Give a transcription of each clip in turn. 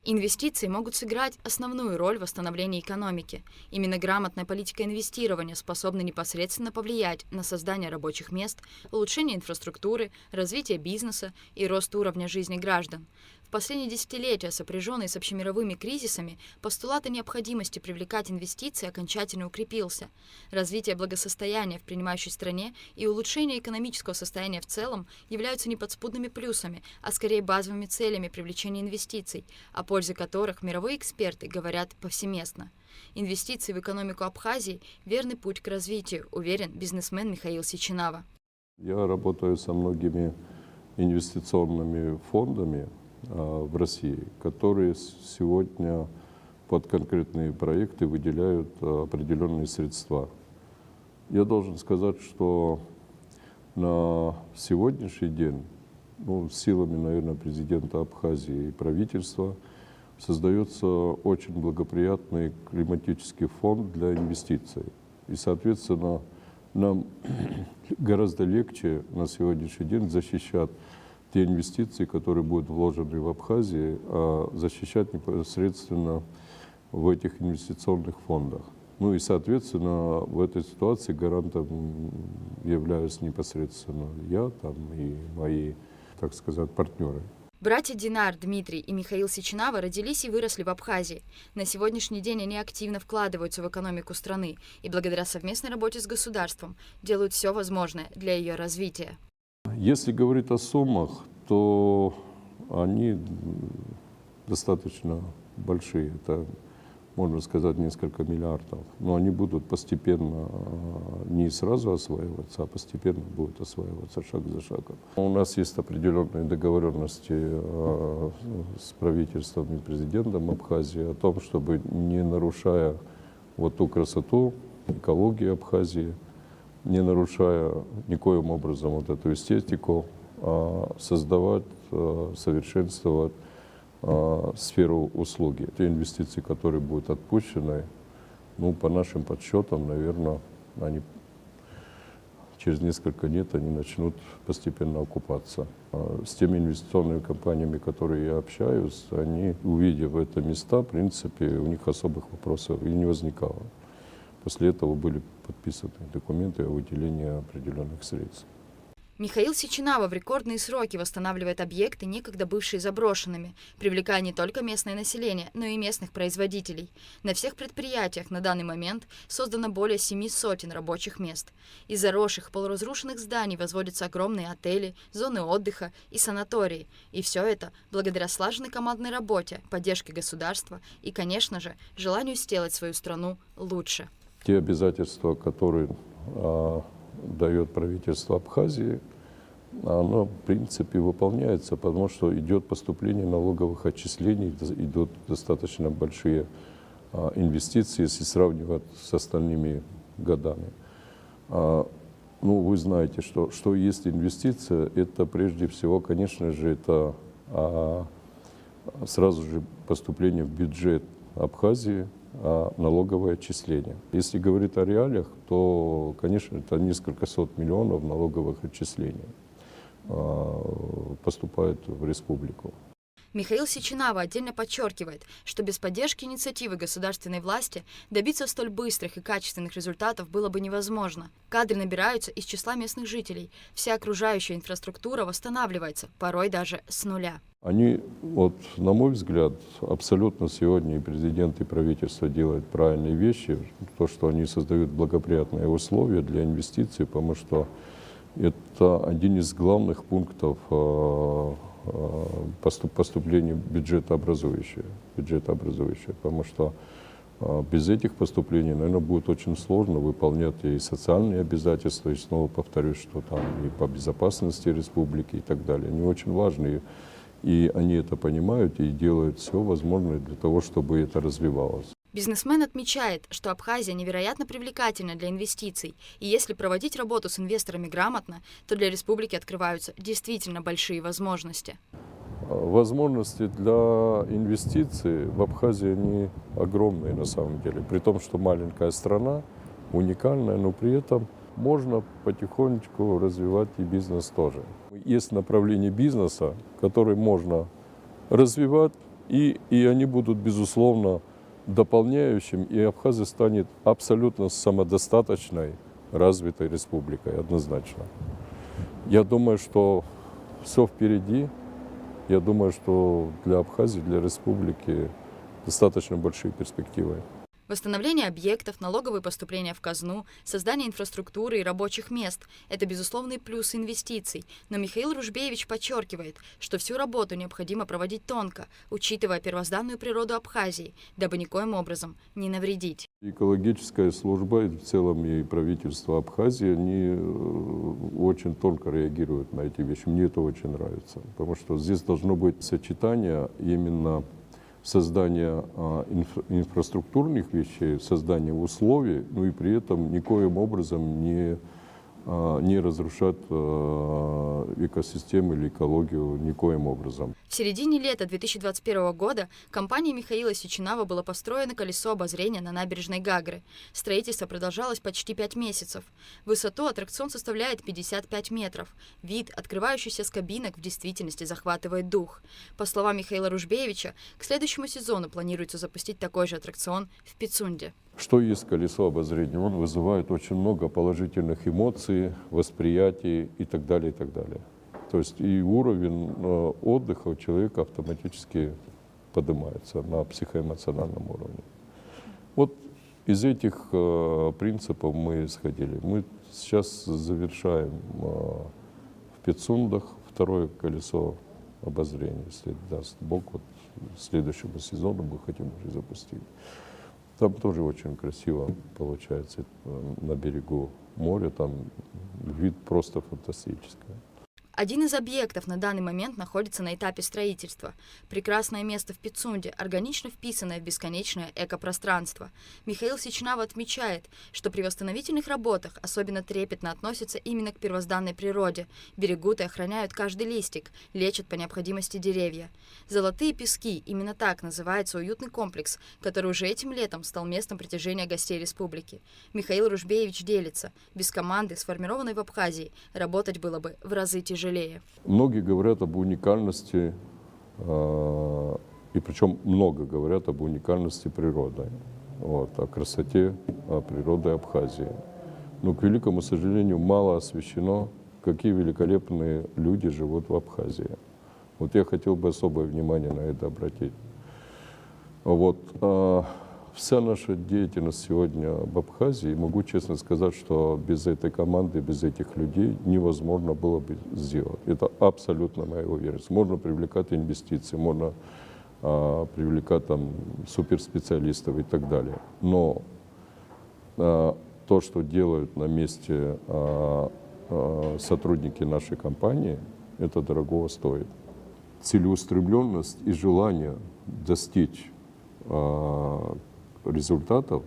Инвестиции могут сыграть основную роль в восстановлении экономики. Именно грамотная политика инвестирования способна непосредственно повлиять на создание рабочих мест, улучшение инфраструктуры, развитие бизнеса и рост уровня жизни граждан. В последние десятилетия, сопряженные с общемировыми кризисами, постулат о необходимости привлекать инвестиции окончательно укрепился. Развитие благосостояния в принимающей стране и улучшение экономического состояния в целом являются не подспудными плюсами, а скорее базовыми целями привлечения инвестиций, о пользе которых мировые эксперты говорят повсеместно. Инвестиции в экономику Абхазии – верный путь к развитию, уверен бизнесмен Михаил Сичинава. Я работаю со многими инвестиционными фондами в России, которые сегодня под конкретные проекты выделяют определенные средства. Я должен сказать, что на сегодняшний день, силами, наверное, президента Абхазии и правительства, создается очень благоприятный климатический фонд для инвестиций. И, соответственно, нам гораздо легче на сегодняшний день защищать те инвестиции, которые будут вложены в Абхазии, а защищать непосредственно в этих инвестиционных фондах. И, соответственно, в этой ситуации гарантом являюсь непосредственно я и мои, так сказать, партнеры. Братья Динар, Дмитрий и Михаил Сичинава родились и выросли в Абхазии. На сегодняшний день они активно вкладываются в экономику страны и благодаря совместной работе с государством делают все возможное для ее развития. Если говорить о суммах, то они достаточно большие. Это, можно сказать, несколько миллиардов. Но они будут постепенно, не сразу осваиваться, а постепенно будут осваиваться шаг за шагом. У нас есть определенные договоренности с правительством и президентом Абхазии о том, чтобы, не нарушая вот ту красоту, экологию Абхазии, не нарушая никоим образом вот эту эстетику, создавать, совершенствовать сферу услуги. Те инвестиции, которые будут отпущены, по нашим подсчетам, наверное, они через несколько лет они начнут постепенно окупаться. С теми инвестиционными компаниями, которые я общаюсь, они, увидев это места, в принципе, у них особых вопросов и не возникало. После этого были подписаны документы о выделении определенных средств. Михаил Сичинава в рекордные сроки восстанавливает объекты, некогда бывшие заброшенными, привлекая не только местное население, но и местных производителей. На всех предприятиях на данный момент создано более 700 рабочих мест. Из заросших полуразрушенных зданий возводятся огромные отели, зоны отдыха и санатории. И все это благодаря слаженной командной работе, поддержке государства и, конечно же, желанию сделать свою страну лучше. Те обязательства, которые дает правительство Абхазии, оно, в принципе, выполняется, потому что идет поступление налоговых отчислений, идут достаточно большие инвестиции, если сравнивать с остальными годами. Вы знаете, что есть инвестиция, это прежде всего, конечно же, это сразу же поступление в бюджет Абхазии, налоговое отчисление. Если говорить о реалиях, то, конечно, это несколько сот миллионов налоговых отчислений поступает в республику. Михаил Сичинава отдельно подчеркивает, что без поддержки инициативы государственной власти добиться столь быстрых и качественных результатов было бы невозможно. Кадры набираются из числа местных жителей, вся окружающая инфраструктура восстанавливается, порой даже с нуля. Они, на мой взгляд, абсолютно сегодня и президент, и правительство делают правильные вещи, то, что они создают благоприятные условия для инвестиций, потому что это один из главных пунктов поступления бюджетообразующего, потому что без этих поступлений, наверное, будет очень сложно выполнять и социальные обязательства, и снова повторюсь, что там и по безопасности республики и так далее. Они очень важные, и они это понимают и делают все возможное для того, чтобы это развивалось. Бизнесмен отмечает, что Абхазия невероятно привлекательна для инвестиций, и если проводить работу с инвесторами грамотно, то для республики открываются действительно большие возможности. Возможности для инвестиций в Абхазии они огромные на самом деле, при том, что маленькая страна, уникальная, но при этом можно потихонечку развивать и бизнес тоже. Есть направление бизнеса, который можно развивать, И они будут, безусловно, дополняющим, и Абхазия станет абсолютно самодостаточной, развитой республикой, однозначно. Я думаю, что все впереди. Я думаю, что для Абхазии, для республики достаточно большие перспективы. Восстановление объектов, налоговые поступления в казну, создание инфраструктуры и рабочих мест – это безусловный плюс инвестиций. Но Михаил Ружбевич подчеркивает, что всю работу необходимо проводить тонко, учитывая первозданную природу Абхазии, дабы никоим образом не навредить. Экологическая служба, и в целом и правительство Абхазии, они очень тонко реагируют на эти вещи. Мне это очень нравится, потому что здесь должно быть сочетание именно создания инфраструктурных вещей, создания условий, ну и при этом никоим образом не разрушать экосистему или экологию никоим образом. В середине лета 2021 года компанией Михаила Сеченава было построено колесо обозрения на набережной Гагры. Строительство продолжалось почти 5 месяцев. В высоту аттракцион составляет 55 метров. Вид, открывающийся с кабинок, в действительности захватывает дух. По словам Михаила Ружбевича, к следующему сезону планируется запустить такой же аттракцион в Пицунде. Что есть колесо обозрения? Он вызывает очень много положительных эмоций, восприятий и так далее, и так далее. То есть и уровень отдыха у человека автоматически поднимается на психоэмоциональном уровне. Вот из этих принципов мы исходили. Мы сейчас завершаем в Пицундах второе колесо обозрения. Если даст Бог, вот следующему сезону мы хотим уже запустить. Там тоже очень красиво получается на берегу моря, там вид просто фантастический. Один из объектов на данный момент находится на этапе строительства. Прекрасное место в Пицунде, органично вписанное в бесконечное экопространство. Михаил Сеченав отмечает, что при восстановительных работах особенно трепетно относятся именно к первозданной природе, берегут и охраняют каждый листик, лечат по необходимости деревья. «Золотые пески» — именно так называется уютный комплекс, который уже этим летом стал местом притяжения гостей республики. Михаил Ружбевич делится: без команды, сформированной в Абхазии, работать было бы в разы тяжелее. Многие говорят об уникальности, и причем много говорят об уникальности природы, вот, о красоте природы Абхазии. Но, к великому сожалению, мало освещено, какие великолепные люди живут в Абхазии. Вот я хотел бы особое внимание на это обратить. Вот, вся наша деятельность сегодня в Абхазии, могу честно сказать, что без этой команды, без этих людей невозможно было бы сделать. Это абсолютно моя уверенность. Можно привлекать инвестиции, можно привлекать там суперспециалистов и так далее. Но то, что делают на месте сотрудники нашей компании, это дорогого стоит. Целеустремленность и желание достичь результатов,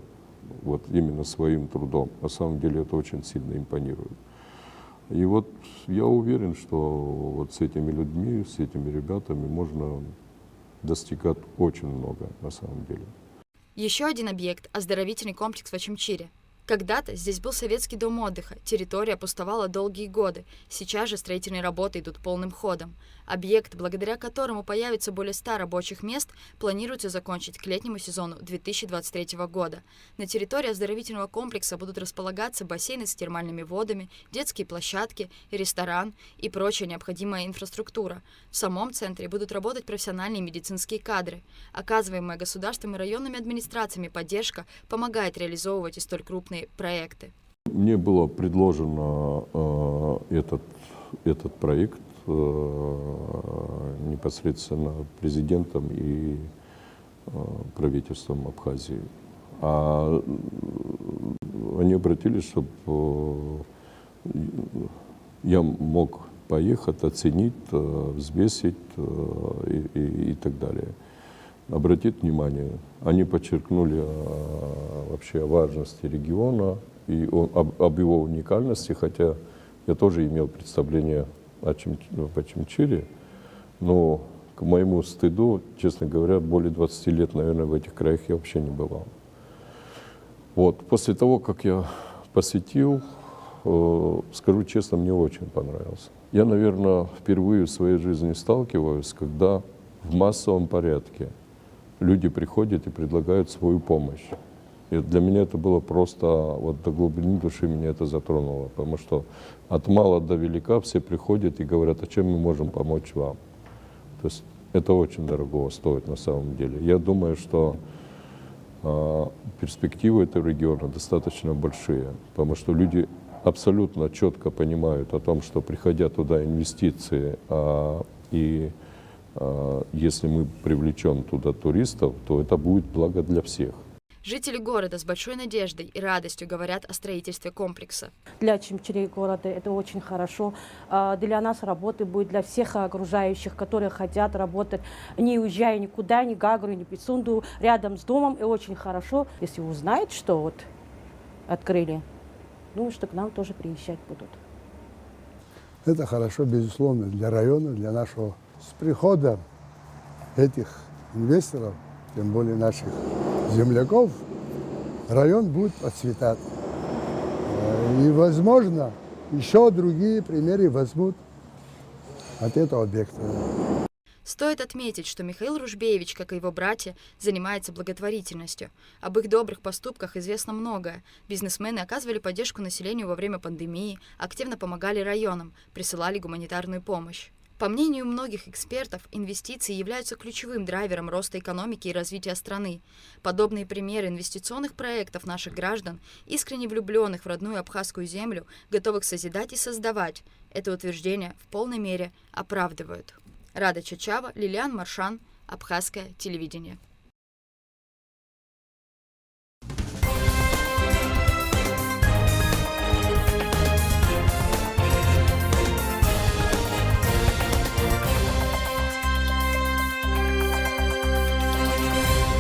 вот именно своим трудом, на самом деле это очень сильно импонирует. И вот я уверен, что вот с этими людьми, с этими ребятами можно достигать очень много на самом деле. Еще один объект – оздоровительный комплекс в Очамчире. Когда-то здесь был советский дом отдыха, территория пустовала долгие годы. Сейчас же строительные работы идут полным ходом. Объект, благодаря которому появится более 100 рабочих мест, планируется закончить к летнему сезону 2023 года. На территории оздоровительного комплекса будут располагаться бассейны с термальными водами, детские площадки, ресторан и прочая необходимая инфраструктура. В самом центре будут работать профессиональные медицинские кадры. Оказываемая государством и районными администрациями поддержка помогает реализовывать и столь крупные проекты. Мне было предложено этот проект непосредственно президентом и правительством Абхазии. А они обратились, чтобы я мог поехать, оценить, взвесить и так далее. Обратить внимание, они подчеркнули вообще о важности региона и об его уникальности, хотя я тоже имел представление о Очамчире, но к моему стыду, честно говоря, более 20 лет, наверное, в этих краях я вообще не бывал. Вот. После того, как я посетил, скажу честно, мне очень понравилось. Я, наверное, впервые в своей жизни сталкиваюсь, когда в массовом порядке люди приходят и предлагают свою помощь. И для меня это было просто, вот до глубины души меня это затронуло, потому что от мала до велика все приходят и говорят, а чем мы можем помочь вам. То есть это очень дорого стоит на самом деле. Я думаю, что перспективы этого региона достаточно большие, потому что люди абсолютно четко понимают о том, что приходя туда инвестиции, если мы привлечем туда туристов, то это будет благо для всех. Жители города с большой надеждой и радостью говорят о строительстве комплекса. Для чимчерей города это очень хорошо. Для нас работы будет, для всех окружающих, которые хотят работать, не уезжая никуда, ни Гагру, ни Пицунду, рядом с домом. И очень хорошо, если узнают, что вот открыли, ну, что к нам тоже приезжать будут. Это хорошо, безусловно, для района, для нашего. С приходом этих инвесторов, тем более наших земляков, район будет процветать. И, возможно, еще другие примеры возьмут от этого объекта. Стоит отметить, что Михаил Ружбеевич, как и его братья, занимается благотворительностью. Об их добрых поступках известно многое. Бизнесмены оказывали поддержку населению во время пандемии, активно помогали районам, присылали гуманитарную помощь. По мнению многих экспертов, инвестиции являются ключевым драйвером роста экономики и развития страны. Подобные примеры инвестиционных проектов наших граждан, искренне влюбленных в родную абхазскую землю, готовых созидать и создавать, это утверждение в полной мере оправдывают. Рада Чачава, Лилиан Маршан, Абхазское телевидение.